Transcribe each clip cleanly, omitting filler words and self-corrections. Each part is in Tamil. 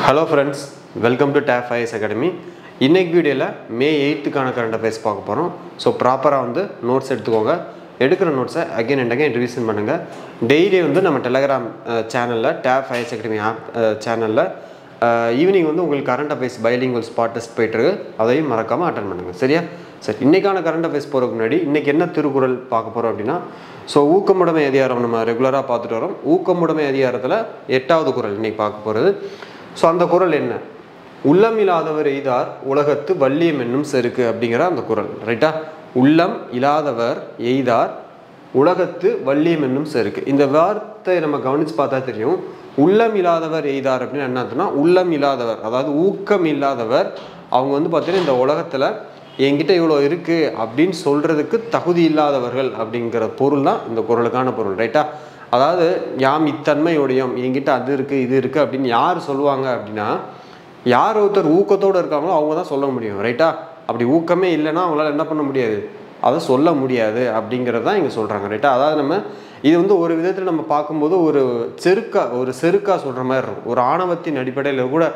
Hello friends, welcome to TAF IAS Academy. இன்னைக்கு வீடியோல மே 8th கான கரண்ட் அஃபேர்ஸ் பார்க்க போறோம். சோ ப்ராப்பரா வந்து நோட்ஸ் எடுத்துக்கோங்க. எடுக்கிற நோட்ஸை அகைன் அண்ட் அகைன் ரிவிஷன் பண்ணுங்க. டெய்லி வந்து நம்ம Telegram சேனல்ல TAF IAS Academy ஆப் சேனல்ல ஈவினிங் வந்து உங்களுக்கு current affairs bilingual spot test போயிட்டு இருக்கு. அதையும் மறக்காம அட்டெண்ட் பண்ணுங்க. சரியா? சரி, இன்னைக்கான கரண்ட் அஃபேர்ஸ் போறதுக்கு முன்னாடி இன்னைக்கு என்ன திருக்குறள் பார்க்க போறோம் அப்படினா சோ ஊக்கமுடைமை அதிகாரம் நம்ம ரெகுலரா பார்த்துட்டு வரோம். ஊக்கமுடைமை அதிகாரத்துல 8வது குறள் இன்னைக்கு பார்க்க போறது. சோ அந்த குறள் என்ன? உள்ளம் இல்லாதவர் எய்தார் உலகத்து வள்ளியம் என்னும் செருக்கு அப்படிங்கிற அந்த குறள். ரைட்டா? உள்ளம் இல்லாதவர் எய்தார் உலகத்து வள்ளியம் என்னும் செருக்கு. இந்த வார்த்தை நம்ம கவனிச்சு பார்த்தா தெரியும். உள்ளம் இல்லாதவர் எய்தார் அப்படின்னு என்ன அர்த்தம்னா, உள்ளம் இல்லாதவர், அதாவது ஊக்கம் இல்லாதவர், அவங்க வந்து பார்த்தீங்கன்னா இந்த உலகத்துல என்கிட்ட இவ்வளோ இருக்கு அப்படின்னு சொல்றதுக்கு தகுதி இல்லாதவர்கள் அப்படிங்கிற பொருள் தான் இந்த குறளுக்கான பொருள். ரைட்டா? அதாவது யாம் இத்தன்மையுடையோம், என்கிட்ட அது இருக்கு இது இருக்கு அப்படின்னு யார் சொல்லுவாங்க அப்படின்னா, யார் ஒருத்தர் ஊக்கத்தோடு இருக்காங்களோ அவங்க தான் சொல்ல முடியும். ரைட்டா? அப்படி ஊக்கமே இல்லைன்னா அவங்களால என்ன பண்ண முடியாது, அதை சொல்ல முடியாது அப்படிங்கிறது தான் இங்கே சொல்கிறாங்க. ரைட்டா? அதாவது நம்ம இது வந்து ஒரு விதத்தில் நம்ம பார்க்கும்போது ஒரு செருக்கா சொல்கிற மாதிரி இருக்கும். ஒரு ஆணவத்தின் அடிப்படையில் கூட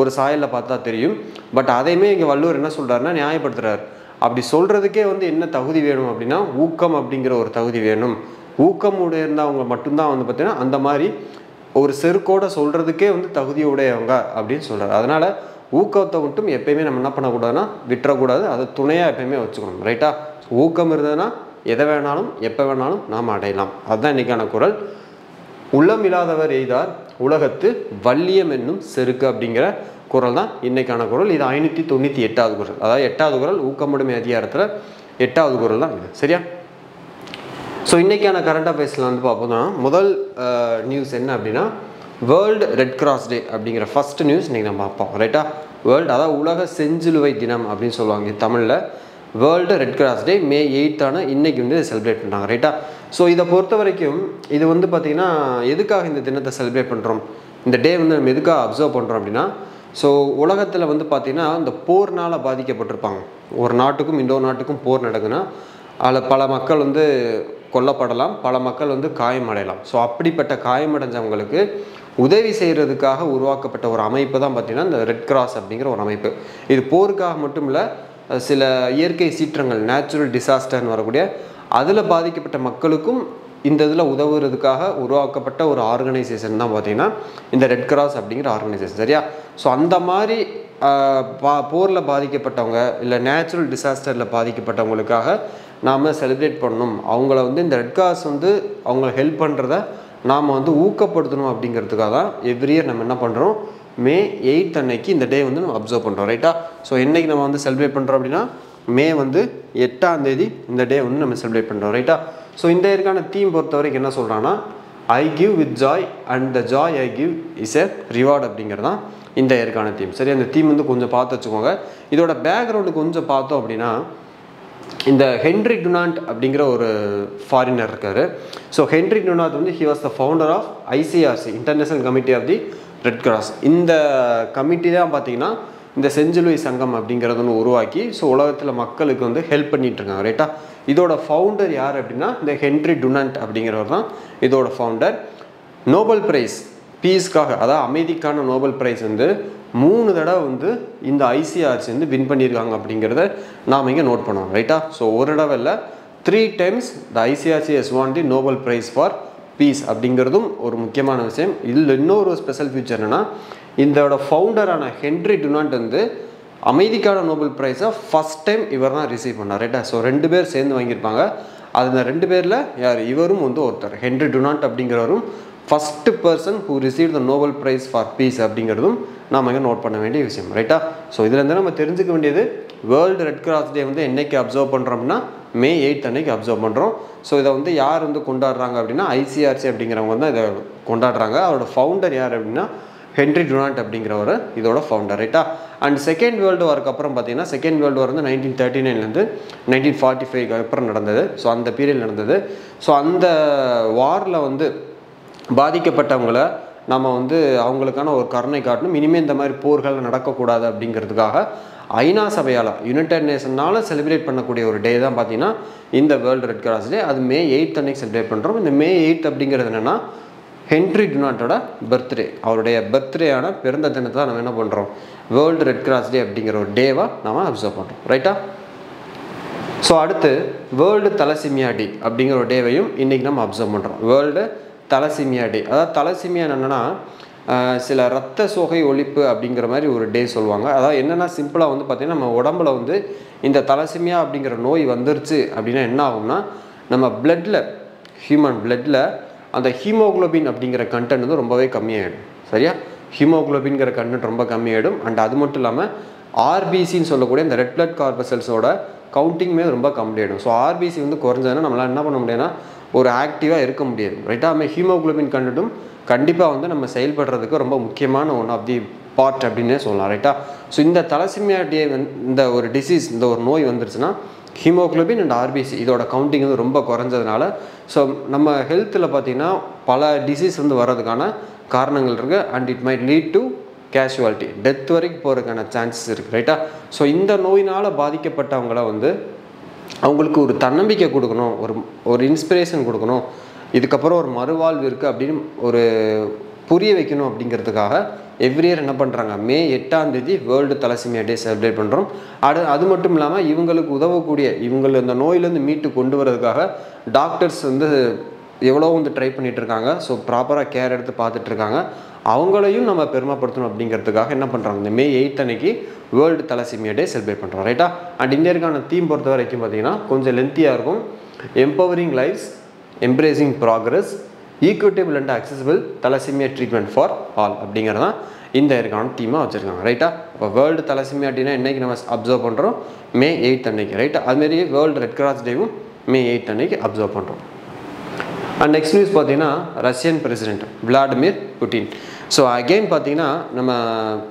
ஒரு சாயலில் பார்த்தா தெரியும். பட் அதையுமே இங்கே வள்ளுவர் என்ன சொல்கிறாருன்னா நியாயப்படுத்துகிறார். அப்படி சொல்கிறதுக்கே வந்து என்ன தகுதி வேணும் அப்படின்னா, ஊக்கம் அப்படிங்கிற ஒரு தகுதி வேணும். ஊக்கம் உடையவங்க மட்டும்தான் வந்து பார்த்தீங்கன்னா அந்த மாதிரி ஒரு செருக்கோட சொல்கிறதுக்கே வந்து தகுதி உடையவங்க அப்படின்னு சொல்கிறார். அதனால் ஊக்கத்தை மட்டும் எப்பயுமே நம்ம என்ன பண்ணக்கூடாதுன்னா விட்டுறக்கூடாது, அதை துணையாக எப்பயுமே வச்சுக்கணும். ரைட்டா? ஊக்கம் இருந்ததுன்னா எதை வேணாலும் எப்போ வேணாலும் நாம் அடையலாம். அதுதான் இன்றைக்கான குறள். உள்ளம் இல்லாதவர் எய்தார் உலகத்து வள்ளியம் என்னும் செருக்கு அப்படிங்கிற குறள் தான் இன்னைக்கான குறள். இது 598வது குறள். அதாவது 8வது குறள் ஊக்கமுடைமை அதிகாரத்தில் 8வது குறள் தான் இது. சரியா? ஸோ இன்றைக்கான கரண்ட் அஃபேர்ஸில் வந்து பார்ப்போம்னா முதல் நியூஸ் என்ன அப்படின்னா, வேர்ல்டு ரெட் கிராஸ் டே அப்படிங்கிற ஃபர்ஸ்ட் நியூஸ் இன்றைக்கி நம்ம பார்ப்போம். ரைட்டா? வேர்ல்டு, அதாவது உலக செஞ்சிலுவை தினம் அப்படின்னு சொல்லுவாங்க தமிழில். வேர்ல்டு ரெட் கிராஸ் டே மே 8 இன்னைக்கு வந்து செலிப்ரேட் பண்ணுறாங்க. ரைட்டா? ஸோ இதை பொறுத்த வரைக்கும் இது வந்து பார்த்திங்கன்னா எதுக்காக இந்த தினத்தை செலிப்ரேட் பண்ணுறோம், இந்த டே வந்து நம்ம எதுக்காக அப்சர்வ் பண்ணுறோம் அப்படின்னா, ஸோ உலகத்தில் வந்து பார்த்திங்கன்னா இந்த போர்னால் பாதிக்கப்பட்டிருப்பாங்க. ஒரு நாட்டுக்கும் இன்னொரு நாட்டுக்கும் போர் நடக்குன்னா அதில் பல மக்கள் வந்து கொல்லப்படலாம், பல மக்கள் வந்து காயமடையலாம். ஸோ அப்படிப்பட்ட காயமடைஞ்சவங்களுக்கு உதவி செய்கிறதுக்காக உருவாக்கப்பட்ட ஒரு அமைப்பு தான் பார்த்திங்கன்னா இந்த ரெட் கிராஸ் அப்படிங்கிற ஒரு அமைப்பு. இது போருக்காக மட்டும் இல்லை, சில இயற்கை சீற்றங்கள் நேச்சுரல் டிசாஸ்டர்னு வரக்கூடிய அதில் பாதிக்கப்பட்ட மக்களுக்கும் இந்த இதில் உதவுறதுக்காக உருவாக்கப்பட்ட ஒரு ஆர்கனைசேஷன் தான் பார்த்திங்கன்னா இந்த ரெட் கிராஸ் அப்படிங்கிற ஆர்கனைசேஷன். சரியா? ஸோ அந்த மாதிரி போரில் பாதிக்கப்பட்டவங்க இல்லை நேச்சுரல் டிசாஸ்டரில் பாதிக்கப்பட்டவங்களுக்காக நாம் செலிப்ரேட் பண்ணணும். அவங்கள வந்து இந்த ரெட் கிராஸ் வந்து அவங்கள ஹெல்ப் பண்ணுறத நாம் வந்து ஊக்கப்படுத்தணும் அப்படிங்கிறதுக்காக தான் எவ்ரி இயர் நம்ம என்ன பண்ணுறோம், மே 8 அன்னைக்கு இந்த டே வந்து நம்ம அப்சர்வ் பண்ணுறோம். ரைட்டா? ஸோ என்றைக்கு நம்ம வந்து செலிப்ரேட் பண்ணுறோம் அப்படின்னா மே வந்து 8ஆம் தேதி இந்த டே வந்து நம்ம செலிப்ரேட் பண்ணுறோம். ரைட்டா? ஸோ இந்த இயற்கான தீம் பொறுத்த வரைக்கும் என்ன சொல்கிறாங்கன்னா, ஐ give with joy and the joy I give is a reward அப்படிங்கிறது தான் இந்த இயற்கான தீம். சரி, அந்த தீம் வந்து கொஞ்சம் பார்த்து வச்சுக்கோங்க. இதோட பேக்ரவுண்டு கொஞ்சம் பார்த்தோம் அப்படின்னா, இந்த ஹென்ரி டுனாண்ட் அப்படிங்கிற ஒரு ஃபாரினர் இருக்கார். ஸோ ஹென்ரி டுனாண்ட் வந்து he was the founder of ICRC, International Committee of the Red Cross. இந்த கமிட்டி தான் பார்த்தீங்கன்னா இந்த செஞ்சிலுவை சங்கம் அப்படிங்கிறது ஒன்று உருவாக்கி ஸோ உலகத்தில் மக்களுக்கு வந்து ஹெல்ப் பண்ணிட்டு இருக்காங்க. ரைட்டா? இதோட ஃபவுண்டர் யார் அப்படின்னா இந்த ஹென்ரி டுனாண்ட் அப்படிங்கிறவர் தான் இதோட ஃபவுண்டர். நோபல் பிரைஸ் பீஸ்க்காக, அதாவது அமைதிக்கான நோபல் பிரைஸ் வந்து 3 தடவை வந்து இந்த ICRC வந்து வின் பண்ணியிருக்காங்க அப்படிங்கிறத நாம் இங்கே நோட் பண்ணுவோம். ரைட்டா? ஸோ ஒரு தடவை இல்லை, 3 times the ICRC has won the Nobel prize for peace அப்படிங்கிறதும் ஒரு முக்கியமான விஷயம். இதில் இன்னொரு ஸ்பெஷல் ஃபீச்சர் என்னென்னா, இதோட ஃபவுண்டரான ஹென்ரி டுனாண்ட் வந்து அமைதிக்கான நோபல் ப்ரைஸை ஃபஸ்ட் டைம் இவர் தான் ரிசீவ் பண்ணார். ரைட்டா? ஸோ 2 பேர் சேர்ந்து வாங்கியிருப்பாங்க. அது இந்த 2 பேரில் யார், இவரும் வந்து ஒருத்தர். ஹென்ரி டுனாண்ட் அப்படிங்கிறவரும் first person who receive the Nobel prize for peace அப்படிங்கிறதும் நாம் இங்கே நோட் பண்ண வேண்டிய விஷயம். ரைட்டா? ஸோ இதுலேருந்து நம்ம தெரிஞ்சுக்க வேண்டியது, வேர்ல்டு ரெட் கிராஸ் டே வந்து என்றைக்கு அப்சர்வ் பண்ணுறோம்னா மே 8 அன்னைக்கு அப்சர்வ் பண்ணுறோம். ஸோ இதை வந்து யார் வந்து கொண்டாடுறாங்க அப்படின்னா ICRC அப்படிங்கிறவங்க தான் இதை கொண்டாடுறாங்க. அவரோட ஃபவுண்டர் யார் அப்படின்னா ஹென்ரி டுனாண்ட் அப்படிங்கிறவர் இதோட ஃபவுண்டர். ரைட்டா? அண்ட் செகண்ட் வேர்ல்டு வாருக்கு அப்புறம் பார்த்தீங்கன்னா செகண்ட் வேர்ல்டு வார் வந்து 1939 1945 அப்புறம் நடந்தது. ஸோ அந்த பீரியட் நடந்தது. ஸோ அந்த வாரில் வந்து பாதிக்கப்பட்டவங்களை நம்ம வந்து அவங்களுக்கான ஒரு கருணை காட்டணும், இனிமேல் இந்த மாதிரி போர்கள் நடக்கக்கூடாது அப்படிங்கிறதுக்காக ஐநா சபையால் யுனைடெட் நேஷனால் செலிப்ரேட் பண்ணக்கூடிய ஒரு டே தான் பார்த்தீங்கன்னா இந்த வேர்ல்டு ரெட் கிராஸ் டே. அது மே 8 அன்னைக்கு செலிப்ரேட் பண்ணுறோம். இந்த மே 8 அப்படிங்கிறது என்னென்னா ஹென்ரி டுனாண்டோட பர்த்டே, அவருடைய பர்த்டேயான பிறந்த தினத்தை தான் நம்ம என்ன பண்ணுறோம், வேர்ல்டு ரெட் கிராஸ் டே அப்படிங்கிற ஒரு டேவாக நம்ம அப்சர்வ் பண்ணுறோம். ரைட்டா? ஸோ அடுத்து வேர்ல்டு தலசீமியா டே அப்படிங்கிற ஒரு டேவையும் இன்றைக்கி நம்ம அப்சர்வ் பண்ணுறோம். வேர்ல்டு தலசீமியா டே, அதாவது தலசீமியா என்னென்னா சில இரத்த சோகை ஒழிப்பு அப்படிங்கிற மாதிரி ஒரு டே சொல்லுவாங்க. அதாவது என்னென்னா சிம்பிளாக வந்து பார்த்திங்கன்னா நம்ம உடம்புல வந்து இந்த தலசீமியா அப்படிங்கிற நோய் வந்துருச்சு அப்படின்னா என்ன ஆகும்னா, நம்ம பிளட்டில், ஹியூமன் பிளட்டில் அந்த ஹீமோக்ளோபின் அப்படிங்கிற கண்டென்ட் வந்து ரொம்பவே கம்மியாகிடும். சரியா? ஹீமோக்ளோபின்கிற கண்டென்ட் ரொம்ப கம்மியாகிடும். அண்ட் அது மட்டும் இல்லாமல் ஆர்பிசின்னு சொல்லக்கூடிய இந்த ரெட் பிளட் கார்பசல்ஸோட கவுண்டிங்குமே ரொம்ப கம்மியாகிடும். ஸோ ஆர்பிசி வந்து குறைஞ்சதுன்னா நம்மளால் என்ன பண்ண முடியும்னா ஒரு ஆக்டிவாக இருக்க முடியாது. ரைட்டாக? நம்ம ஹீமோக்ளோபின் கண்டென்ட்டும் கண்டிப்பாக வந்து நம்ம செயல்படுறதுக்கு ரொம்ப முக்கியமான ஒன் ஆஃப் தி பார்ட் அப்படின்னே சொல்லலாம். ரைட்டா? ஸோ இந்த தலசீமியா டே இந்த ஒரு டிசீஸ், இந்த ஒரு நோய் வந்துருச்சுன்னா ஹீமோக்ளோபின் அண்ட் ஆர்பிசி இதோட கவுண்டிங் வந்து ரொம்ப குறைஞ்சதுனால ஸோ நம்ம ஹெல்த்தில் பார்த்திங்கன்னா பல டிசீஸ் வந்து வர்றதுக்கான காரணங்கள் இருக்குது. And it might lead to casualty, death வரைக்கும் போகிறதுக்கான சான்சஸ் இருக்குது. ரைட்டா? ஸோ இந்த நோயினால் பாதிக்கப்பட்டவங்கள வந்து அவங்களுக்கு ஒரு தன்னம்பிக்கை கொடுக்கணும், ஒரு இன்ஸ்பிரேஷன் கொடுக்கணும், இதுக்கப்புறம் ஒரு மறுவாழ்வு இருக்குது அப்படின்னு ஒரு புரிய வைக்கணும் அப்படிங்கிறதுக்காக எவ்ரி இயர் என்ன பண்ணுறாங்க, மே 8ஆம் தேதி வேர்ல்டு தலசீமியா டே செலிப்ரேட் பண்ணுறோம். அது மட்டும் இல்லாமல் இவங்களுக்கு உதவக்கூடிய, இவங்களை இந்த நோயிலேருந்து மீட்டு கொண்டு வரதுக்காக டாக்டர்ஸ் வந்து எவ்வளோ வந்து ட்ரை பண்ணிகிட்ருக்காங்க. ஸோ ப்ராப்பராக கேர் எடுத்து பார்த்துட்ருக்காங்க. அவங்களையும் நம்ம பெருமைப்படுத்தணும் அப்படிங்கிறதுக்காக என்ன பண்ணுறாங்க, இந்த மே 8 அன்னைக்கு வேர்ல்டு தலசீமியா டே செலிப்ரேட் பண்ணுறோம். ரைட்டா? அண்ட் இந்தியருக்கான தீம் பொறுத்த வரைக்கும் பார்த்திங்கன்னா கொஞ்சம் லென்த்தியாக இருக்கும். Empowering lives, embracing progress, equitable and accessible thalassemia treatment for all அப்படிங்கிறது தான் இந்த இருக்கான தீமாக வச்சுருக்காங்க. ரைட்டா? இப்போ வேர்ல்டு தலசீமியா டேனா இன்றைக்கி நம்ம அப்சர்வ் பண்ணுறோம் மே 8 அன்னைக்கு. ரைட்டா? அதுமாரி வேர்ல்டு ரெட் கிராஸ் டேவும் மே 8 அன்னைக்கு அப்சர்வ் பண்ணுறோம். அண்ட் நெக்ஸ்ட் நியூஸ் பார்த்தீங்கன்னா Russian president Vladimir Putin. So again பார்த்தீங்கன்னா நம்ம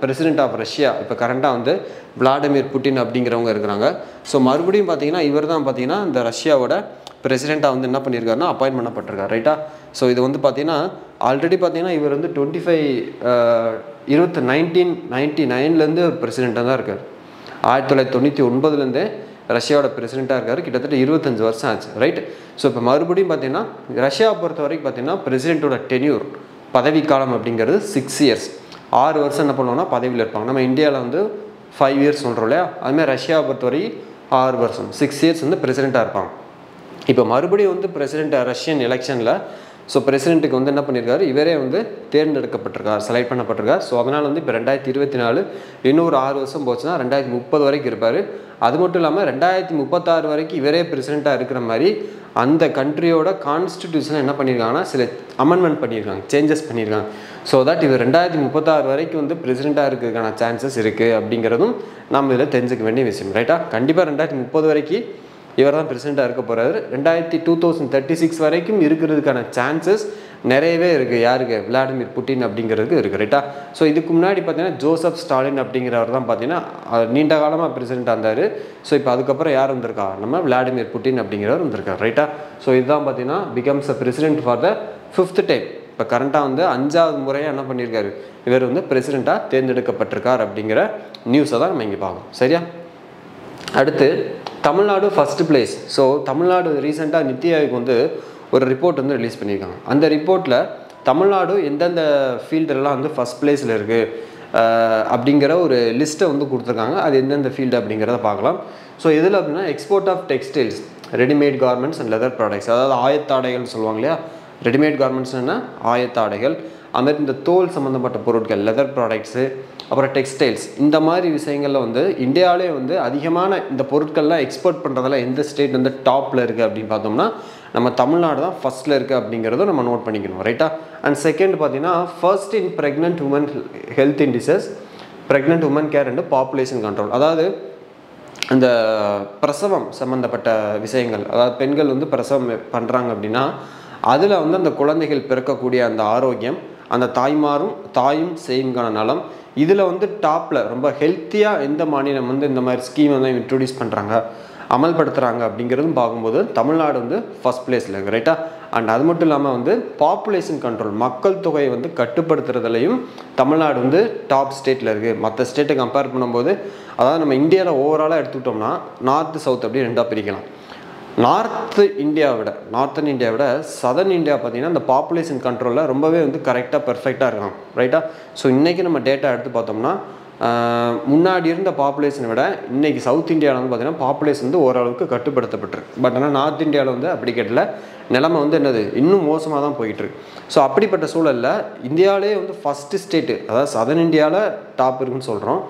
பிரசிடென்ட் ஆஃப் ரஷ்யா இப்போ கரண்ட்டாக வந்து விளாடிமிர் புட்டின் அப்படிங்கிறவங்க இருக்கிறாங்க. ஸோ மறுபடியும் பார்த்தீங்கன்னா இவர் தான் பார்த்தீங்கன்னா இந்த ரஷ்யாவோட பிரசிடெண்ட்டாக வந்து என்ன பண்ணியிருக்காருன்னா அப்பாயின்ட் பண்ணப்பட்டிருக்காரு. ரைட்டா? ஸோ இது வந்து பார்த்தீங்கன்னா ஆல்ரெடி பார்த்தீங்கன்னா இவர் வந்து 1999 ஒரு பிரசிடெண்ட்டாக தான் இருக்கார். 1999 ரஷ்யாவோட பிரசிடெண்ட்டாக இருக்கார். கிட்டத்தட்ட 25 வருஷம் ஆச்சு. ரைட்? ஸோ இப்போ மறுபடியும் பார்த்தீங்கன்னா ரஷ்யாவை பொறுத்த வரைக்கும் பார்த்தீங்கன்னா பிரசிடெண்ட்டோட டென்யூர், பதவிக்காலம் அப்படிங்கிறது 6 இயர்ஸ், 6 வருஷம் என்ன பண்ணுவோம்னா பதவியில் இருப்பாங்க. நம்ம இந்தியாவில் வந்து 5 இயர்ஸ் சொல்கிறோம் இல்லையா? அதுமாதிரி ரஷ்யாவை பொறுத்த வரைக்கும் 6 வருஷம், 6 இயர்ஸ் வந்து பிரசிடெண்ட்டாக இருப்பாங்க. இப்போ மறுபடியும் வந்து பிரசிடெண்ட் ரஷ்யன் எலெக்ஷனில் ஸோ பிரசிடெண்ட்டுக்கு வந்து என்ன பண்ணியிருக்காரு, இவரே வந்து தேர்ந்தெடுக்கப்பட்டிருக்கார், செலக்ட் பண்ணப்பட்டிருக்கார். ஸோ அதனால் வந்து இப்போ 2024 இன்னொரு 6 வருஷம் போச்சுன்னா 2030 வரைக்கும் இருப்பார். அது மட்டும் இல்லாமல் 2036 வரைக்கும் இவரே பிரசிடெண்ட்டாக இருக்கிற மாதிரி அந்த கண்ட்ரியோட கான்ஸ்டிடியூஷனை என்ன பண்ணியிருக்காங்கன்னா சில அமெண்ட்மெண்ட் பண்ணியிருக்காங்க, சேஞ்சஸ் பண்ணியிருக்காங்க. ஸோ தட் இவர் 2036 வரைக்கும் வந்து பிரசிடெண்ட்டாக இருக்கிறதுக்கான சான்சஸ் இருக்குது அப்படிங்கிறதும் நம்ம இதில் தெரிஞ்சுக்க வேண்டிய விஷயம். ரைட்டா? கண்டிப்பாக 2030 வரைக்கும் இவர் தான் பிரசிடெண்ட்டாக இருக்க போகிறாரு. 2036 வரைக்கும் இருக்கிறதுக்கான சான்சஸ் நிறையவே இருக்குது. யாருக்கு? விளாடிமிர் புட்டின் அப்படிங்கிறதுக்கு இருக்குது. ரைட்டா? ஸோ இதுக்கு முன்னாடி பார்த்தீங்கன்னா ஜோசப் ஸ்டாலின் அப்படிங்கிறவர் தான் பார்த்தீங்கன்னா நீண்ட காலமாக பிரசிடெண்ட்டாக இருந்தார். ஸோ இப்போ அதுக்கப்புறம் யார் வந்திருக்கா, நம்ம விளாடிமிர் புட்டின் அப்படிங்கிறவர் வந்திருக்கார். ரைட்டா? ஸோ இதுதான் பார்த்தீங்கன்னா becomes a president for the 5th time. இப்போ கரண்ட்டாக வந்து 5வது முறையாக என்ன பண்ணியிருக்காரு, இவர் வந்து பிரசிடெண்ட்டாக தேர்ந்தெடுக்கப்பட்டிருக்கார் அப்படிங்கிற நியூஸை தான் நம்ம இங்கே பார்க்கணும். சரியா? அடுத்து Tamil Nadu first place. So Tamil Nadu ரீசெண்டாக நித்தி ஆயோக் வந்து ஒரு ரிப்போர்ட் வந்து ரிலீஸ் பண்ணியிருக்காங்க. அந்த ரிப்போர்ட்டில் தமிழ்நாடு எந்தெந்த ஃபீல்டெல்லாம் வந்து ஃபஸ்ட் பிளேஸில் இருக்குது அப்படிங்கிற ஒரு லிஸ்ட்டை வந்து கொடுத்துருக்காங்க. அது எந்தெந்த ஃபீல்டு அப்படிங்கிறத பார்க்கலாம். ஸோ இதில் அப்படின்னா export of textiles, readymade garments and leather products, அதாவது ஆயத்தாடைகள்னு சொல்லுவாங்க இல்லையா? ரெடிமேட் கார்மெண்ட்ஸ்னா ஆயத்தாடைகள், அதுமாதிரி இந்த தோல் சம்மந்தப்பட்ட பொருட்கள் லெதர் ப்ராடக்ட்ஸு, அப்புறம் டெக்ஸ்டைல்ஸ், இந்த மாதிரி விஷயங்களில் வந்து இந்தியாவிலே வந்து அதிகமான இந்த பொருட்கள்லாம் எக்ஸ்போர்ட் பண்ணுறதெல்லாம் எந்த ஸ்டேட் வந்து டாப்பில் இருக்குது அப்படின்னு பார்த்தோம்னா நம்ம தமிழ்நாடு தான் ஃபஸ்ட்டில் இருக்குது அப்படிங்கிறத நம்ம நோட் பண்ணிக்கணும். ரைட்டா? அண்ட் செகண்ட் பார்த்தீங்கன்னா first in pregnant woman health indices, pregnant woman care and population control, அதாவது அந்த பிரசவம் சம்மந்தப்பட்ட விஷயங்கள், அதாவது பெண்கள் வந்து பிரசவம் பண்ணுறாங்க அப்படின்னா அதில் வந்து அந்த குழந்தைகள் பிறக்கக்கூடிய அந்த ஆரோக்கியம், அந்த தாயும் சேயும்கான நலம், இதில் வந்து டாப்பில் ரொம்ப ஹெல்த்தியாக எந்த மாநிலம் வந்து இந்த மாதிரி ஸ்கீம் வந்து இன்ட்ரடியூஸ் பண்ணுறாங்க, அமல்படுத்துகிறாங்க அப்படிங்கிறதும் பார்க்கும்போது தமிழ்நாடு வந்து ஃபஸ்ட் பிளேஸில் இருக்குது. ரைட்டா? அண்ட் அது மட்டும் இல்லாமல் வந்து பாப்புலேஷன் கண்ட்ரோல், மக்கள் தொகையை வந்து கட்டுப்படுத்துறதுலையும் தமிழ்நாடு வந்து டாப் ஸ்டேட்டில் இருக்குது. மற்ற ஸ்டேட்டை கம்பேர் பண்ணும்போது, அதாவது நம்ம இந்தியாவில் ஓவராலாக எடுத்துக்கிட்டோம்னா நார்த்து சவுத் அப்படி ரெண்டாக பிரிக்கலாம். நார்த்தன் இந்தியாவை விட சதர்ன் இந்தியா பார்த்தீங்கன்னா இந்த பாப்புலேஷன் கண்ட்ரோலில் ரொம்பவே வந்து கரெக்டாக பெர்ஃபெக்டாக இருக்காங்க, ரைட்டா? ஸோ இன்றைக்கி நம்ம டேட்டா எடுத்து பார்த்தோம்னா முன்னாடி இருந்த பாப்புலேஷனை விட இன்றைக்கி சவுத் இந்தியாவில் வந்து பார்த்திங்கன்னா பாப்புலேஷன் வந்து ஓரளவுக்கு கட்டுப்படுத்தப்பட்டிருக்கு. பட் ஆனால் நார்த் இந்தியாவில் வந்து அப்படி கேட்டல நிலைமை வந்து என்னது இன்னும் மோசமாக தான் போயிட்டுருக்கு. ஸோ அப்படிப்பட்ட சூழலில் இந்தியாவிலே வந்து ஃபஸ்ட்டு ஸ்டேட்டு, அதாவது சதர்ன் இந்தியாவில் டாப் இருக்குன்னு சொல்கிறோம்.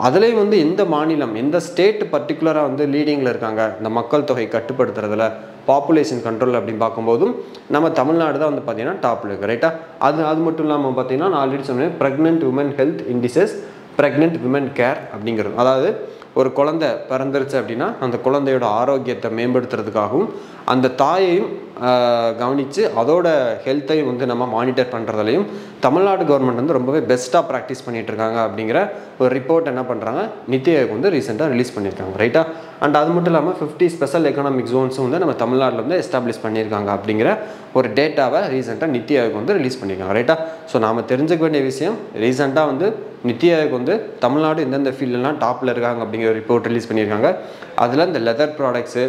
அதுலேயும் வந்து எந்த மாநிலம், எந்த ஸ்டேட் பர்டிகுலராக வந்து லீடிங்கில் இருக்காங்க இந்த மக்கள் தொகை கட்டுப்படுத்துறதுல, பாப்புலேஷன் கண்ட்ரோல் அப்படின்னு பார்க்கும்போதும் நம்ம தமிழ்நாடு தான் வந்து பார்த்திங்கன்னா டாப்பில் இருக்குது, ரைட்டா? அது மட்டும் இல்லாமல் பார்த்திங்கன்னா நான் ஆல்ரெடி சொன்னேன் pregnant woman health indices, pregnant women care அப்படிங்கிறது. அதாவது ஒரு குழந்தை பிறந்துருச்சு அப்படின்னா அந்த குழந்தையோட ஆரோக்கியத்தை மேம்படுத்துறதுக்காகவும் அந்த தாயையும் கவனித்து அதோட ஹெல்த்தையும் வந்து நம்ம மானிட்டர் பண்ணுறதுலையும் தமிழ்நாடு கவர்மெண்ட் வந்து ரொம்பவே பெஸ்ட்டாக ப்ராக்டிஸ் பண்ணிகிட்ருக்காங்க அப்படிங்கிற ஒரு ரிப்போர்ட் என்ன பண்ணுறாங்க நித்தி ஆயோக் வந்து ரீசெண்டாக ரிலீஸ் பண்ணியிருக்காங்க, ரைட்டா? அண்ட் அது மட்டும் இல்லாமல் 50 ஸ்பெஷல் எக்கனாமிக் ஜோன்ஸும் வந்து நம்ம தமிழ்நாட்டில் வந்து எஸ்டாப்ளிஷ் பண்ணியிருக்காங்க அப்படிங்கிற ஒரு டேட்டாவை ரீசெண்டாக நித்தி ஆயோக் வந்து ரிலீஸ் பண்ணியிருக்காங்க, ரைட்டா? ஸோ நாம் தெரிஞ்சுக்க வேண்டிய விஷயம், ரீசெண்டாக வந்து நித்தி ஆயோக் வந்து தமிழ்நாடு எந்தெந்த ஃபீல்டெலாம் டாப்பில் இருக்காங்க அப்படிங்கிற ஒரு ரிப்போர்ட் ரிலீஸ் பண்ணியிருக்காங்க. அதில் இந்த leather products,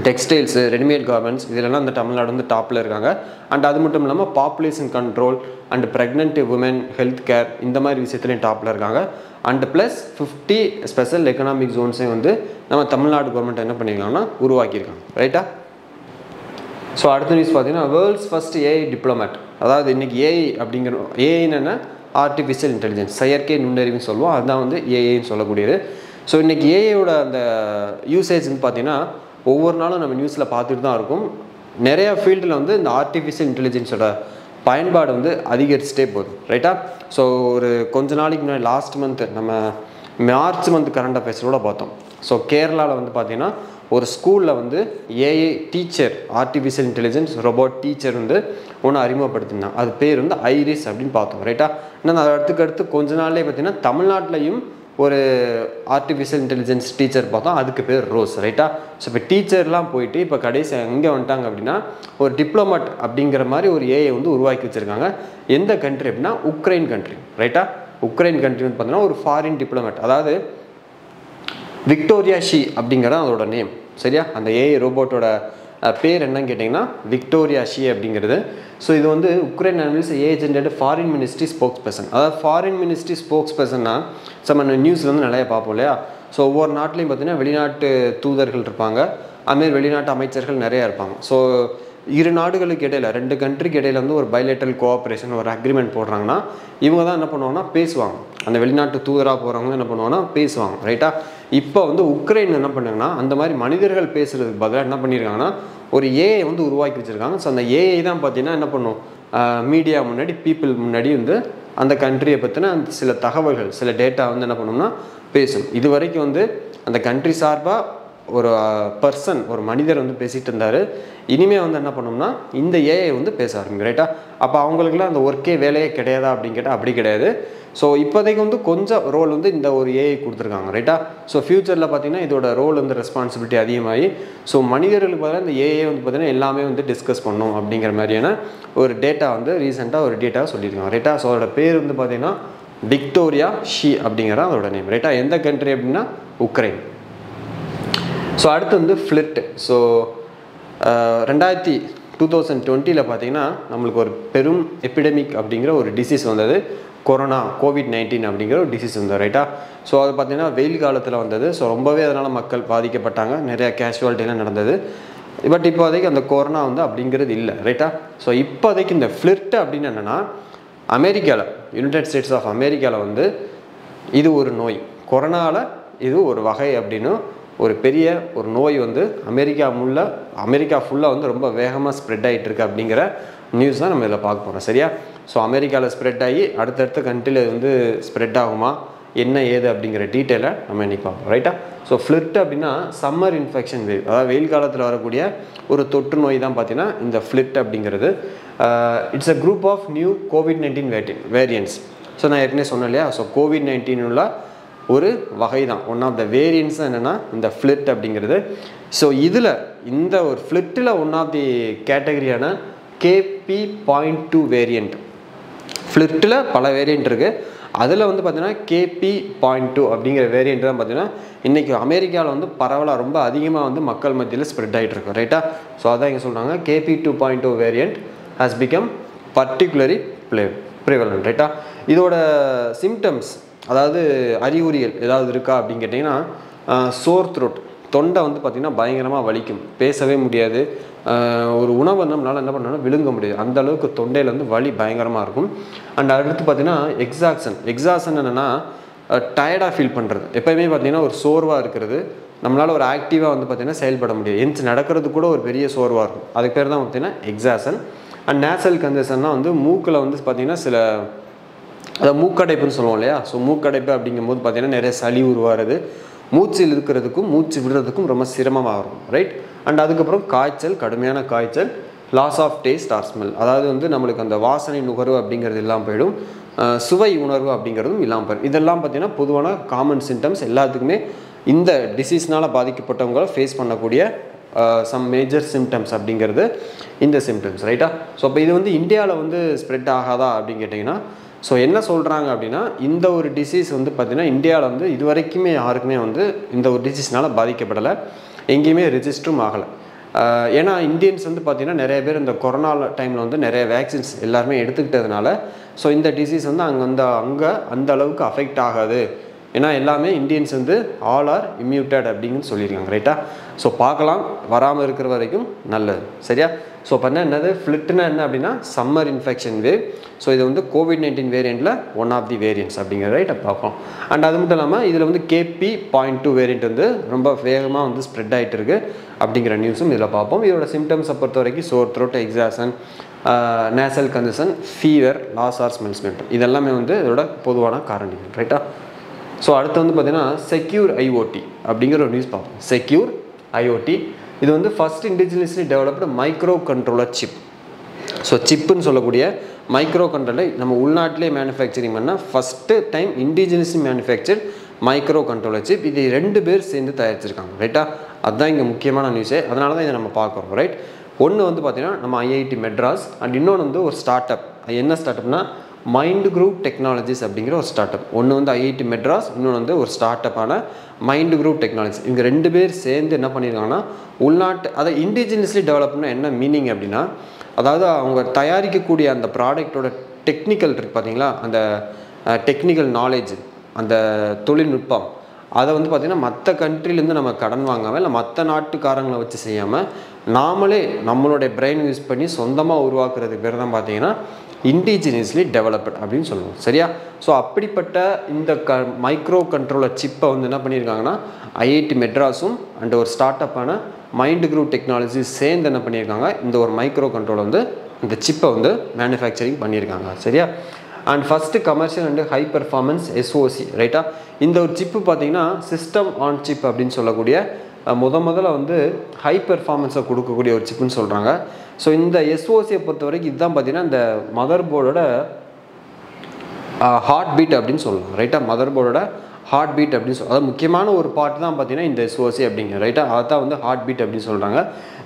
textiles, readymade garments இதிலெல்லாம் இந்த தமிழ்நாடு வந்து டாப்பில் இருக்காங்க. அண்ட் அது மட்டும் இல்லாமல் population control and pregnant woman health care இந்த மாதிரி விஷயத்துலையும் டாப்பில் இருக்காங்க. அண்ட் ப்ளஸ் 50 ஸ்பெஷல் எக்கனாமிக் ஜோன்ஸையும் வந்து நம்ம தமிழ்நாடு கவர்மெண்ட் என்ன பண்ணியிருக்காங்கன்னா உருவாக்கியிருக்காங்க, ரைட்டா? ஸோ அடுத்த நியூஸ் பார்த்தீங்கன்னா வேர்ல்ட்ஸ் ஃபர்ஸ்ட் ஏஐ டிப்ளமேட். அதாவது இன்றைக்கி ஏஐ அப்படிங்கிற ஏஐன்னு ஆர்டிஃபிஷியல் இன்டெலிஜென்ஸ், செயற்கை நுண்ணறிவுன்னு சொல்லுவோம், அதுதான் வந்து ஏஐன்னு சொல்லக்கூடியது. ஸோ இன்றைக்கி ஏஐயோட அந்த யூசேஜ்னு பார்த்தீங்கன்னா ஒவ்வொரு நாளும் நம்ம நியூஸில் பார்த்துட்டு தான் இருக்கும். நிறையா ஃபீல்டில் வந்து இந்த ஆர்டிஃபிஷியல் இன்டெலிஜென்ஸோட பயன்பாடு வந்து அதிகரிச்சுட்டே போகுது, ரைட்டா? ஸோ ஒரு கொஞ்ச நாளைக்கு முன்னாடி லாஸ்ட் மந்த்து நம்ம மார்ச் மந்த் கரண்ட் அஃபேர்ஸோட பார்த்தோம். ஸோ கேரளாவில் வந்து பார்த்திங்கன்னா ஒரு ஸ்கூலில் வந்து AI teacher, artificial intelligence robot teacher வந்து ஒன்று அறிமுகப்படுத்தினாங்க. அது பேர் வந்து ஐரிஸ் அப்படின்னு பார்த்தோம், ரைட்டா? இன்னும் அடுத்து கொஞ்ச நாள்லேயே பார்த்திங்கன்னா தமிழ்நாட்டிலையும் ஒரு ஆர்டிஃபிஷியல் இன்டெலிஜென்ஸ் டீச்சர் பார்த்தோம், அதுக்கு பேர் ரோஸ், ரைட்டா? ஸோ இப்போ டீச்சர்லாம் போயிட்டு இப்போ கடைசி எங்கே வந்துட்டாங்க அப்படின்னா ஒரு டிப்ளமேட் அப்படிங்கிற மாதிரி ஒரு ஏஐ வந்து உருவாக்கி வச்சுருக்காங்க. எந்த கண்ட்ரி அப்படின்னா உக்ரைன் கண்ட்ரி, ரைட்டா? உக்ரைன் கண்ட்ரி வந்து பார்த்தீங்கன்னா ஒரு ஃபாரின் டிப்ளமேட், அதாவது விக்டோரியா ஷி அப்படிங்கிறது அதோட நேம், சரியா? அந்த ஏஐ ரோபோட்டோட பேர் என்னன்னு கேட்டிங்கன்னா விக்டோரியா ஷி அப்படிங்கிறது. ஸோ இது வந்து உக்ரைன் அனலிஸ் ஏஜென்டட் ஃபாரின் மினிஸ்ட்ரி ஸ்போக்ஸ் பர்சன். அதாவது ஃபாரின் மினிஸ்ட்ரி ஸ்போக்ஸ் பர்சன்னா நம்ம நியூஸில் வந்து நிறைய பார்ப்போம் இல்லையா? ஸோ ஒவ்வொரு நாட்டிலையும் பார்த்தீங்கன்னா வெளிநாட்டு தூதர்கள் இருப்பாங்க, அதுமாரி வெளிநாட்டு அமைச்சர்கள் நிறையா இருப்பாங்க. ஸோ இரு நாடுகளுக்கு இடையில், ரெண்டு கண்ட்ரிக்கு இடையில் வந்து ஒரு பைலேட்டரல் கோஆப்ரேஷன், ஒரு அக்ரிமெண்ட் போடுறாங்கன்னா இவங்க தான் என்ன பண்ணுவாங்கன்னா பேசுவாங்க. அந்த வெளிநாட்டு தூதராக போகிறவங்க என்ன பண்ணுவாங்கன்னா பேசுவாங்க, ரைட்டா? இப்போ வந்து உக்ரைன் என்ன பண்ணாங்கன்னா அந்த மாதிரி மனிதர்கள் பேசுகிறதுக்கு பதிலாக என்ன பண்ணியிருக்காங்கன்னா ஒரு ஏஐ வந்து உருவாக்கி வச்சுருக்காங்க. ஸோ அந்த ஏஐ தான் பார்த்தீங்கன்னா என்ன பண்ணும், மீடியா முன்னாடி, பீப்புள் முன்னாடி வந்து அந்த கண்ட்ரியை பற்றின அந்த சில தகவல்கள், சில டேட்டா வந்து என்ன பண்ணோம்னா பேசும். இது வரைக்கும் வந்து அந்த கண்ட்ரி சார்பாக ஒரு பர்சன், ஒரு மனிதர் வந்து பேசிகிட்டு இருந்தார். இனிமேல் வந்து என்ன பண்ணோம்னா இந்த ஏஐ வந்து பேச ஆரம்பிக்கும், ரைட்டா? அப்போ அவங்களுக்குலாம் அந்த ஒர்க்கே வேலையே கிடையாதா அப்படின்னு கேட்டால் அப்படி கிடையாது. ஸோ இப்போதைக்கு வந்து கொஞ்சம் ரோல் வந்து இந்த ஒரு ஏஐ கொடுத்துருக்காங்க, ரைட்டா? ஸோ ஃப்யூச்சரில் பார்த்திங்கன்னா இதோட ரோல் வந்து ரெஸ்பான்சிபிலிட்டி அதிகமாகி ஸோ மனிதர்களுக்கு பதிலாக இந்த ஏஐ வந்து பார்த்திங்கன்னா எல்லாமே வந்து டிஸ்கஸ் பண்ணணும் அப்படிங்கிற மாதிரியான ஒரு டேட்டா வந்து ரீசெண்டாக ஒரு டேட்டாவை சொல்லியிருக்காங்க, ரைட்டா? ஸோ அதோட பேர் வந்து பார்த்திங்கன்னா விக்டோரியா ஷி அப்படிங்கிற அதோட நேம், ரைட்டா? எந்த கண்ட்ரி அப்படின்னா உக்ரைன். ஸோ அடுத்து வந்து ஃப்ளிட். ஸோ 2020 பார்த்தீங்கன்னா நம்மளுக்கு ஒரு பெரும் எபிடமிக் அப்படிங்கிற ஒரு டிசீஸ் வந்தது, கொரோனா, COVID-19 அப்படிங்கிற ஒரு டிசீஸ் வந்தது, ரைட்டா? ஸோ அது பார்த்திங்கன்னா வெயில் காலத்தில் வந்தது. ஸோ ரொம்பவே அதனால் மக்கள் பாதிக்கப்பட்டாங்க, நிறையா கேஷுவாலிட்டிலாம் நடந்தது. பட் இப்போதைக்கு அந்த கொரோனா வந்து அப்படிங்கிறது இல்லை, ரைட்டா? ஸோ இப்போதைக்கு இந்த ஃப்ளிட் அப்படின்னு என்னென்னா அமெரிக்காவில், யுனைடெட் ஸ்டேட்ஸ் ஆஃப் அமெரிக்காவில் வந்து இது ஒரு நோய், கொரோனாவில் இது ஒரு வகை அப்படின்னு ஒரு பெரிய ஒரு நோய் வந்து அமெரிக்கா ஃபுல்லாக வந்து ரொம்ப வேகமாக ஸ்ப்ரெட் ஆகிட்டு இருக்கு அப்படிங்கிற நியூஸ் தான் நம்ம இதில் பார்க்க போகிறோம், சரியா? ஸோ அமெரிக்காவில் ஸ்ப்ரெட் ஆகி அடுத்தடுத்த கண்ட்ரியில் வந்து ஸ்ப்ரெட் ஆகுமா, என்ன ஏது அப்படிங்கிற டீட்டெயிலை நம்ம இன்றைக்கி பார்ப்போம், ரைட்டா? ஸோ ஃப்ளிட் அப்படின்னா சம்மர் இன்ஃபெக்ஷன் வேவ், அதாவது வெயில் காலத்தில் வரக்கூடிய ஒரு தொற்று நோய் தான் பார்த்தீங்கன்னா இந்த ஃப்ளிட் அப்படிங்கிறது. It's a group of new COVID-19 variants. So நான் ஏற்கனவே சொன்னேன் இல்லையா? ஸோ COVID-19 உள்ள ஒரு வகை தான், ஒன் ஆஃப் த வேரியன்ட்ஸ் என்னென்னா இந்த ஃப்ளிட் அப்படிங்கிறது. ஸோ இதில் இந்த ஒரு ஃப்ளிட்டில் ஒன் ஆஃப் தி கேட்டகரியான KP.2 வேரியண்ட். ஃப்ளிட்டில் பல வேரியண்ட் இருக்குது, அதில் வந்து பார்த்தீங்கன்னா KP.2 அப்படிங்கிற வேரியண்ட் தான் பார்த்தீங்கன்னா இன்றைக்கி அமெரிக்காவில் வந்து பரவலாக ரொம்ப அதிகமாக வந்து மக்கள் மத்தியில் ஸ்ப்ரெட் ஆகிட்டு இருக்கும் ரைட்டா. ஸோ அதான் இங்கே சொல்கிறாங்க KP.2.2 variant has become particularly prevalent ரைட்டா. இதோட சிம்டம்ஸ் அதாவது அறிகுறிகள் ஏதாவது இருக்கா அப்படின்னு கேட்டிங்கன்னா சோர் த்ரோட், தொண்டை வந்து பார்த்திங்கன்னா பயங்கரமாக வலிக்கும், பேசவே முடியாது, ஒரு உணவு நம்மளால் என்ன பண்ணணும்னா விழுங்க முடியாது, அந்த அளவுக்கு தொண்டையில் வந்து வலி பயங்கரமாக இருக்கும். அண்ட் அடுத்து பார்த்திங்கன்னா எக்ஸாக்ஷன் என்னென்னா டயர்டாக ஃபீல் பண்ணுறது, எப்போயுமே பார்த்திங்கன்னா ஒரு சோர்வாக இருக்கிறது, நம்மளால் ஒரு ஆக்டிவாக வந்து பார்த்திங்கன்னா செயல்பட முடியாது, எந்திச்சு நடக்கிறது கூட ஒரு பெரிய சோர்வாக இருக்கும், அதுக்கு பேர் தான் பார்த்திங்கன்னா எக்ஸாக்ஷன். அண்ட் நேசல் கன்ஜஷன்னா வந்து மூக்கில் வந்து பார்த்திங்கன்னா சில அதை மூக்கடைப்புன்னு சொல்லுவோம் இல்லையா. ஸோ மூக்கடைப்பு அப்படிங்கும்போது பார்த்திங்கன்னா நிறைய சளி உருவாகிறது, மூச்சில் இருக்கிறதுக்கும் மூச்சு விடுறதுக்கும் ரொம்ப சிரமமாக இருக்கும் ரைட். அண்ட் அதுக்கப்புறம் காய்ச்சல், கடுமையான காய்ச்சல், loss of taste or smell, அதாவது வந்து நம்மளுக்கு அந்த வாசனை நுகர்வு அப்படிங்கிறது இல்லாமல் போயிடும், சுவை உணர்வு அப்படிங்கிறதும் இல்லாமல் போயிடும். இதெல்லாம் பார்த்திங்கன்னா பொதுவான காமன் சிம்டம்ஸ், எல்லாத்துக்குமே இந்த டிசீஸ்னால் பாதிக்கப்பட்டவங்களை ஃபேஸ் பண்ணக்கூடிய சம் மேஜர் சிம்டம்ஸ் அப்படிங்கிறது இந்த சிம்டம்ஸ் ரைட்டா. ஸோ அப்போ இது வந்து இந்தியாவில் வந்து ஸ்ப்ரெட் ஆகாதா அப்படின்னு கேட்டிங்கன்னா ஸோ என்ன சொல்கிறாங்க அப்படின்னா இந்த ஒரு டிசீஸ் வந்து பார்த்திங்கன்னா இந்தியாவில் வந்து இது வரைக்குமே யாருக்குமே வந்து இந்த ஒரு டிசீஸ்னால் பாதிக்கப்படலை, எங்கேயுமே ரெஜிஸ்டரும் ஆகலை. ஏன்னா இந்தியன்ஸ் வந்து பார்த்திங்கன்னா நிறைய பேர் இந்த கொரோனா டைமில் வந்து நிறைய வேக்சின்ஸ் எல்லாருமே எடுத்துக்கிட்டதுனால ஸோ இந்த டிசீஸ் வந்து அங்கே அந்த அளவுக்கு அஃபெக்ட் ஆகாது, ஏன்னா எல்லாமே இந்தியன்ஸ் வந்து ஆல் ஆர் இம்யூட்டட் அப்படின்னு சொல்லியிருக்காங்க ரைட்டா. ஸோ பார்க்கலாம், வராமல் இருக்கிற வரைக்கும் நல்லது சரியா. ஸோ பண்ண என்னது ஃப்ளிட்னா என்ன அப்படின்னா சம்மர் இன்ஃபெக்ஷன் வேவ். ஸோ இது வந்து COVID-19 வேரியண்ட்டில் ஒன் ஆஃப் தி வேரியன்ட்ஸ் அப்படிங்கிற ரைட்டை பார்ப்போம். அண்ட் அது மட்டும் இல்லாமல் இதில் வந்து KP.2 வேரியண்ட் வந்து ரொம்ப வேகமாக வந்து ஸ்ப்ரெட் ஆகிட்டு இருக்குது அப்படிங்கிற நியூஸும் இதில் பார்ப்போம். இதோட சிம்டம்ஸை பொறுத்த வரைக்கும் sore throat, exhaustion, nasal congestion, fever, loss or smell symptom, இதெல்லாமே வந்து இதோட பொதுவான காரணிகள் ரைட்டா. ஸோ அடுத்து வந்து பார்த்திங்கன்னா செக்யூர் IoT அப்படிங்கிற ஒரு நியூஸ் பார்ப்போம். செக்யூர் IoT இது வந்து first indigenously developed micro controller chip. So சிப்புன்னு சொல்லக்கூடிய மைக்ரோ கண்ட்ரோலர் நம்ம உள்நாட்டிலே மேனுஃபேக்சரிங் பண்ணால் first time indigenously manufacture micro controller chip. இது 2 பேர் சேர்ந்து தயாரிச்சிருக்காங்க ரைட்டா. அதுதான் இங்கே முக்கியமான நியூஸே, அதனால தான் இதை நம்ம பார்க்குறோம் ரைட். ஒன்று வந்து பார்த்திங்கன்னா நம்ம IIT மெட்ராஸ், அண்ட் இன்னொன்று வந்து ஒரு ஸ்டார்ட் அப். என்ன ஸ்டார்ட் அப்னா மைண்ட் குரூப் டெக்னாலஜிஸ் அப்படிங்கிற ஒரு ஸ்டார்ட் அப். ஒன்று வந்து IIT மெட்ராஸ், இன்னொன்று வந்து ஒரு ஸ்டார்ட் அப்பான மைண்ட் குரூப் டெக்னாலஜி. இவங்க 2 பேர் சேர்ந்து என்ன பண்ணியிருக்காங்கன்னா உள்நாட்டு அதை இண்டிஜினியஸ்லி டெவலப்னா என்ன மீனிங் அப்படின்னா அதாவது அவங்க தயாரிக்கக்கூடிய அந்த ப்ராடக்டோட டெக்னிக்கல் இருக்குது பார்த்தீங்களா, அந்த டெக்னிக்கல் நாலேஜ், அந்த தொழில்நுட்பம், அதை வந்து பார்த்திங்கன்னா மற்ற கண்ட்ரிலேருந்து நம்ம கடன் வாங்காமல் இல்லை மற்ற நாட்டுக்காரங்களை வச்சு செய்யாமல் நாமளே நம்மளுடைய பிரெயின் யூஸ் பண்ணி சொந்தமாக உருவாக்குறதுக்கு பேர் தான் பார்த்திங்கன்னா இண்டிஜினியஸ்லி டெவலப்டு அப்படின்னு சொல்லுவோம் சரியா. ஸோ அப்படிப்பட்ட இந்த மைக்ரோ கண்ட்ரோலர் சிப்பை வந்து என்ன பண்ணியிருக்காங்கன்னா IIT மெட்ராஸும் அண்ட் ஒரு ஸ்டார்ட் அப்பான மைண்ட் குரூப் டெக்னாலஜி சேர்ந்து என்ன பண்ணியிருக்காங்க இந்த ஒரு மைக்ரோ கண்ட்ரோல் வந்து இந்த சிப்பை வந்து மேனுஃபேக்சரிங் பண்ணியிருக்காங்க சரியா. And first commercial and high performance SOC ரைட்டா. இந்த ஒரு சிப்பு பார்த்திங்கன்னா சிஸ்டம் ஆன் சிப் அப்படின்னு சொல்லக்கூடிய முதல்ல வந்து ஹை பெர்ஃபார்மன்ஸை கொடுக்கக்கூடிய ஒரு சிப்புன்னு சொல்கிறாங்க. ஸோ இந்த SOCயை பொறுத்த வரைக்கும் இதுதான் பார்த்திங்கன்னா இந்த மதர் போர்டோட ஹார்ட் பீட் அப்படின்னு சொல்லலாம் ரைட்டா. மதர் போர்டோட ஹார்ட் பீட் அப்படின்னு அதாவது முக்கியமான ஒரு பார்ட் தான் பார்த்திங்கன்னா இந்த SOC அப்படிங்கிற ரைட்டா, அதுதான் வந்து ஹார்ட் பீட் அப்படின்னு சொல்கிறாங்க.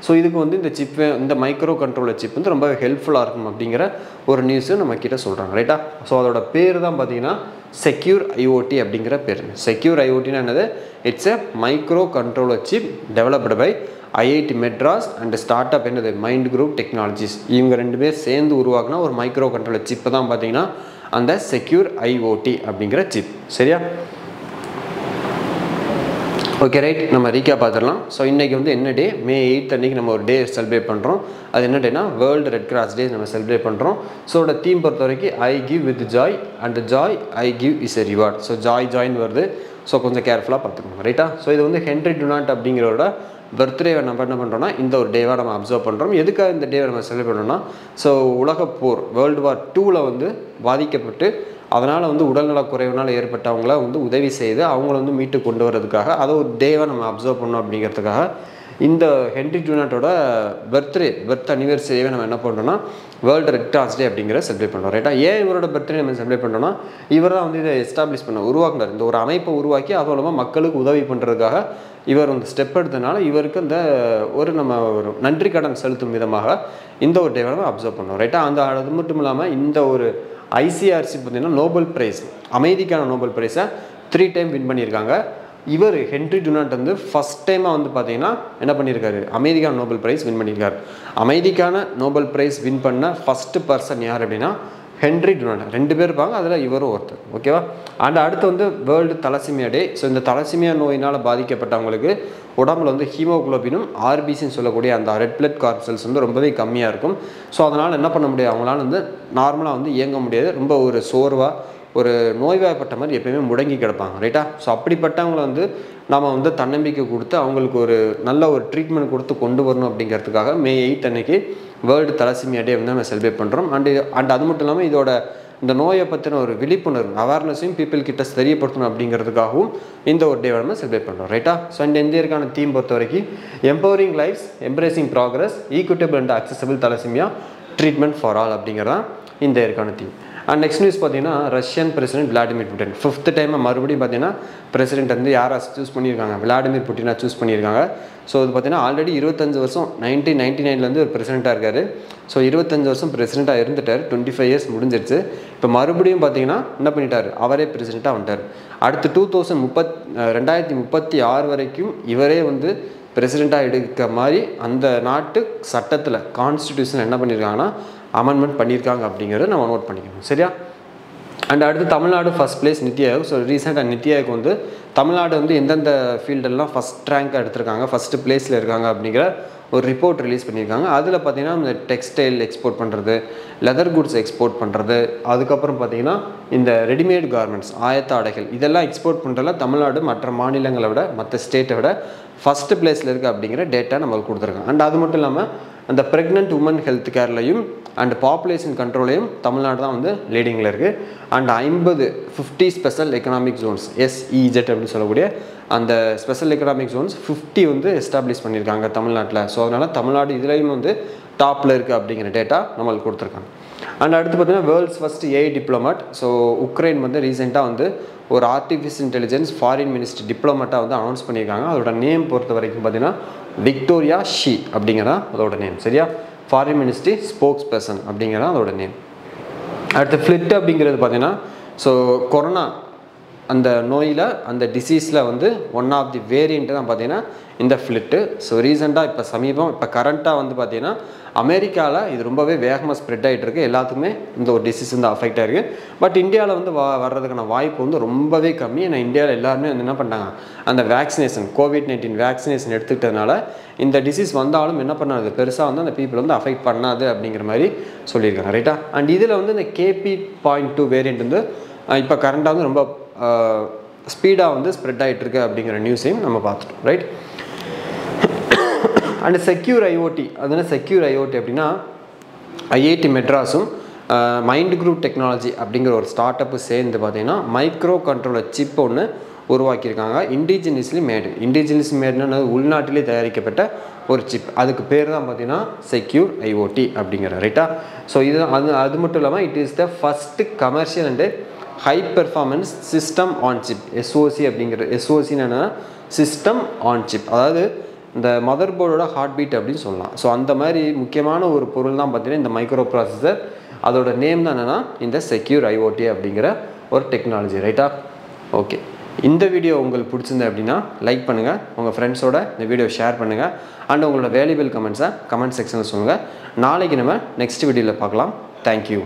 ஸோ இதுக்கு வந்து இந்த சிப்பு, இந்த மைக்ரோ கண்ட்ரோலர் சிப் வந்து ரொம்ப ஹெல்ப்ஃபுல்லாக இருக்கும் அப்படிங்கிற ஒரு நியூஸு நம்ம கிட்ட சொல்கிறாங்க ரைட்டா. ஸோ அதோட பேர் தான் பார்த்திங்கன்னா செக்யூர் IoT அப்படிங்கிற பேர். செக்யூர் IoTனா என்னது, it's a micro controller chip developed by IIT Madras and start up என்னது மைண்ட் குரூப் டெக்னாலஜிஸ். இவங்க 2 பேர் சேர்ந்து உருவாக்குனா ஒரு மைக்ரோ கண்ட்ரோலர் சிப்பு தான் பார்த்திங்கன்னா அந்த செக்யூர் IoT அப்படிங்கிற சிப் சரியா. ஓகே ரைட், நம்ம ரீகேப் பார்த்துடலாம். ஸோ இன்றைக்கி வந்து என்ன டே, May 8 அன்றைக்கி நம்ம ஒரு டே செலிப்ரேட் பண்ணுறோம். அது என்ன டேனா வேர்ல்டு ரெட் கிராஸ் டே நம்ம செலிப்ரேட் பண்ணுறோம். ஸோ அதோட தீம் பொறுத்த வரைக்கும் I give with joy and joy I give is a reward. So ஜாயின்னு வருது, ஸோ கொஞ்சம் கேர்ஃபுல்லாக பார்த்துக்கோங்க ரைட்டா. ஸோ இது வந்து ஹென்ரி டுனாண்ட் அப்படிங்கிறோட பர்த்டேவை நம்ம என்ன பண்ணுறோன்னா இந்த ஒரு டேவாக நம்ம அப்சர்வ் பண்ணுறோம். எதுக்காக இந்த டேவை நம்ம செலிப்ரேட் பண்ணோம்னா ஸோ உலகப்போர் World War II வந்து பாதிக்கப்பட்டு அதனால் வந்து உடல்நல குறைவுனால் ஏற்பட்டவங்கள வந்து உதவி செய்து அவங்கள வந்து மீட்டு கொண்டு வரதுக்காக அதை ஒரு டேவாக நம்ம அப்சர்வ் பண்ணோம். அப்படிங்கிறதுக்காக இந்த ஹென்ரி டுனாண்டோட பர்த் அனிவர்சரியை நம்ம என்ன பண்ணுறோம்னா வேர்ல்டு ரெட் கிராஸ் டே அப்படிங்கிற செலிப்ரேட் பண்ணுறோம் ரைட்டா. ஏன் இவரோட பர்த்டே நம்ம செலிப்ரேட் பண்ணோம்னா இவர் தான் வந்து இதை எஸ்டாப்ளிஷ் உருவாக்குனார். இந்த ஒரு அமைப்பை உருவாக்கி அது மூலமாக மக்களுக்கு உதவி பண்ணுறதுக்காக இவர் வந்து ஸ்டெப் எடுத்ததுனால இவருக்கு இந்த நம்ம ஒரு நன்றி கடன் செலுத்தும் விதமாக இந்த ஒரு டேவை நம்ம அப்சர்வ் பண்ணோம் ரைட்டா. அது மட்டும் இல்லாமல் இந்த ஒரு ICRC பார்த்திங்கன்னா நோபல் ப்ரைஸ் அமைதிக்கான நோபல் ப்ரைஸை 3 டைம் வின் பண்ணியிருக்காங்க. இவர் ஹென்ரி டுனாண்ட் வந்து ஃபஸ்ட் டைமாக வந்து பார்த்தீங்கன்னா என்ன பண்ணியிருக்காரு, அமைதிக்கான நோபல் ப்ரைஸ் வின் பண்ணியிருக்காரு. அமைதிக்கான நோபல் ப்ரைஸ் வின் பண்ண ஃபஸ்ட்டு பர்சன் யார் அப்படின்னா ஹென்ரி டுனாண்ட். 2 பேர் இருப்பாங்க, அதில் இவரும் ஒருத்தர். ஓகேவா? அண்ட் அடுத்து வந்து வேர்ல்டு தலசிமியா டே. ஸோ இந்த தலசிமியா நோயினால் பாதிக்கப்பட்டவங்களுக்கு உடம்புல வந்து ஹீமோகுளோபினும் ஆர்பிசின்னு சொல்லக்கூடிய அந்த ரெட் பிளட் கார்சல்ஸ் வந்து ரொம்பவே கம்மியாக இருக்கும். ஸோ அதனால் என்ன பண்ண முடியாது, அவங்களால வந்து நார்மலாக வந்து இயங்க முடியாது. ரொம்ப ஒரு சோர்வாக ஒரு நோய்வாய்ப்பட்ட மாதிரி எப்பயுமே முடங்கி கிடப்பாங்க. ரைட்டா? ஸோ அப்படிப்பட்டவங்களை வந்து நாம் வந்து தன்னம்பிக்கை கொடுத்து அவங்களுக்கு ஒரு நல்ல ஒரு ட்ரீட்மெண்ட் கொடுத்து கொண்டு வரணும் அப்படிங்கிறதுக்காக May 8 அன்னைக்கு வேர்ல்டு தலசிமியா டே வந்து நம்ம செலிப்ரேட் பண்ணுறோம். அண்ட் அது மட்டும் இல்லாமல் இதோட இந்த நோயை பற்றின ஒரு விழிப்புணர்வு அவேர்னஸையும் பீப்புள் கிட்ட தெரியப்படுத்தணும் அப்படிங்கிறதுக்காகவும் இந்த ஒரு டே நம்ம செலிப்ரேட் பண்ணுறோம். ரைட்டா? ஸோ இந்த இந்தியருக்கான தீம் பொறுத்த வரைக்கும் empowering lives, embracing progress, equitable and accessible thalassemia treatment for all அப்படிங்கிறதான் இந்த இயருக்கான தீம். அண்ட் நெக்ஸ்ட் நியூஸ் பார்த்தீங்கன்னா Russian president Vladimir Putin 5th time மறுபடியும் பார்த்தீங்கன்னா பிரசிடென்ட் வந்து யாரை சூஸ் பண்ணியிருக்காங்க, விளாடிமிர் புட்டினை சூஸ் பண்ணியிருக்காங்க. ஸோ இது பார்த்தீங்கன்னா ஆல்ரெடி 25 வருஷம் 1999 ஒரு பிரசிடென்ட்டாக இருக்கார். ஸோ 25 வருஷம் பிரசிடென்ட்டாக இருந்துட்டார். 25 இயர்ஸ் முடிஞ்சிருச்சு. இப்போ மறுபடியும் பார்த்தீங்கன்னா என்ன பண்ணிட்டார், அவரே பிரசிடென்ட்டாக வந்துட்டார். அடுத்து 2036 வரைக்கும் இவரே வந்து பிரசிடெண்ட்டாக எடுக்க மாதிரி அந்த நாட்டு சட்டத்தில் கான்ஸ்டிடியூஷன் என்ன பண்ணியிருக்காங்கன்னா அமெண்ட்மெண்ட் பண்ணியிருக்காங்க அப்படிங்கிறத நம்ம நோட் பண்ணிக்கணும். சரியா? அண்ட் அடுத்து Tamil Nadu first place NITI Aayog. So ரீசெண்டாக நித்தி ஆயோக் வந்து தமிழ்நாடு வந்து எந்தெந்த ஃபீல்டெல்லாம் ஃபஸ்ட் ரேங்க் எடுத்திருக்காங்க, ஃபஸ்ட்டு பிளேஸில் இருக்காங்க அப்படிங்கிற ஒரு ரிப்போர்ட் ரிலீஸ் பண்ணியிருக்காங்க. அதில் பார்த்தீங்கன்னா இந்த டெக்ஸ்டைல் எக்ஸ்போர்ட் பண்ணுறது, லெதர் குட்ஸ் எக்ஸ்போர்ட் பண்ணுறது, அதுக்கப்புறம் பார்த்தீங்கன்னா இந்த ரெடிமேட் கார்மெண்ட்ஸ் ஆயத்த ஆடைகள் இதெல்லாம் எக்ஸ்போர்ட் பண்ணுறதுல தமிழ்நாடு மற்ற மாநிலங்களை விட மற்ற ஸ்டேட்டை விட ஃபஸ்ட்டு பிளேஸில் இருக்குது அப்படிங்கிற டேட்டா நம்மளுக்கு கொடுத்துருக்காங்க. அண்ட் அது மட்டும் இல்லாமல் அந்த ப்ரெக்னென்ட் உமன் ஹெல்த் கேர்லையும் அண்ட் பாப்புலேஷன் கண்ட்ரோலையும் தமிழ்நாடு தான் வந்து லீடிங்கில் இருக்குது. And 50 special economic zones SEZ அப்படின்னு சொல்லக்கூடிய அந்த ஸ்பெஷல் எக்கனாமிக் ஜோன்ஸ் 50 வந்து எஸ்டாப்ளிஷ் பண்ணியிருக்காங்க தமிழ்நாட்டில். ஸோ அதனால் தமிழ்நாடு இதுலேயும் வந்து டாப்பில் இருக்குது அப்படிங்கிற டேட்டா நம்மளுக்கு கொடுத்துருக்காங்க. அண்ட் அடுத்து பார்த்தீங்கன்னா world's first AI diplomat. So Ukraine வந்து ரீசெண்டாக வந்து ஒரு ஆர்டிஃபிஷியல் இன்டெலிஜென்ஸ் ஃபாரின் மினிஸ்ட்ரி டிப்ளமேட்டாக வந்து அனௌன்ஸ் பண்ணியிருக்காங்க. அதோட நேம் பொறுத்த வரைக்கும் பார்த்தீங்கன்னா விக்டோரியா ஷி அப்படிங்கிறதா அதோட நேம். சரியா? ஃபாரின் மினிஸ்ட்ரி ஸ்போக்ஸ் பர்சன் அப்படிங்கிறதா அதோட நேம். அடுத்து ஃப்ளிட் அப்படிங்கிறது பார்த்தீங்கன்னா ஸோ கொரோனா அந்த நோயில் அந்த டிசீஸில் வந்து ஒன் ஆஃப் தி வேரியண்ட்டு தான் பார்த்தீங்கன்னா இந்த ஃப்ளிட்டு. ஸோ ரீசெண்டாக இப்போ கரண்ட்டாக வந்து பார்த்தீங்கன்னா அமெரிக்காவில் இது ரொம்பவே வேகமாக ஸ்ப்ரெட் ஆகிட்டு இருக்குது. எல்லாத்துக்குமே இந்த ஒரு டிசீஸ் வந்து அஃபெக்ட் ஆகிருக்கு. பட் இந்தியாவில் வந்து வர்றதுக்கான வாய்ப்பு வந்து ரொம்பவே கம்மி. ஏன்னா இந்தியாவில் எல்லாருமே வந்து என்ன பண்ணாங்க, அந்த வேக்சினேஷன் COVID-19 வேக்சினேஷன் எடுத்துக்கிட்டதுனால இந்த டிசீஸ் வந்தாலும் என்ன பண்ணாது, பெருசாக வந்து அந்த பீப்புள் வந்து அஃபெக்ட் பண்ணாது அப்படிங்கிற மாதிரி சொல்லியிருக்காங்க. ரைட்டா? அண்ட் இதில் வந்து இந்த KP.2 வேரியண்ட் வந்து இப்போ கரண்ட்டாக வந்து ரொம்ப ஸ்பீடாக வந்து ஸ்ப்ரெட் ஆகிட்டு இருக்கு அப்படிங்கிற நியூஸையும் நம்ம பார்த்துட்டோம். ரைட்? And secure IoT. அதனால் செக்யூர் IoT அப்படின்னா IIT மெட்ராஸும் மைண்ட் குரூப் டெக்னாலஜி அப்படிங்கிற ஒரு ஸ்டார்ட் அப்பு சேர்ந்து பார்த்தீங்கன்னா மைக்ரோ கண்ட்ரோலர் சிப் ஒன்று உருவாக்கியிருக்காங்க. இண்டிஜினியஸ்லி மேடுன்னா உள்நாட்டிலே தயாரிக்கப்பட்ட ஒரு சிப். அதுக்கு பேர் தான் பார்த்தீங்கன்னா செக்யூர் IoT அப்படிங்கிற. ரைட்டா? ஸோ இது அது மட்டும் இல்லாமல் it is the first commercial and high performance system on chip. SOC அப்படிங்கிற SOCன்னா சிஸ்டம் ஆன் சிப், அதாவது இந்த மதர் போர்டோட ஹார்ட் பீட் அப்படின்னு சொல்லலாம். ஸோ அந்த மாதிரி முக்கியமான ஒரு பொருள் தான் பார்த்தீங்கன்னா இந்த மைக்ரோ ப்ராசஸர். அதோட நேம் தான் என்னென்னா இந்த செக்யூர் IoT அப்படிங்கிற ஒரு டெக்னாலஜி. ரைட்டா? ஓகே, இந்த வீடியோ உங்களுக்கு பிடிச்சிருந்தது அப்படின்னா லைக் பண்ணுங்கள், உங்கள் ஃப்ரெண்ட்ஸோட இந்த வீடியோ ஷேர் பண்ணுங்கள். அண்ட் உங்களோட வேல்யூபிள் கமெண்ட்ஸை கமெண்ட் செக்ஷனில் சொல்லுங்கள். நாளைக்கு நம்ம நெக்ஸ்ட் வீடியோவில் பார்க்கலாம். தேங்க்யூ.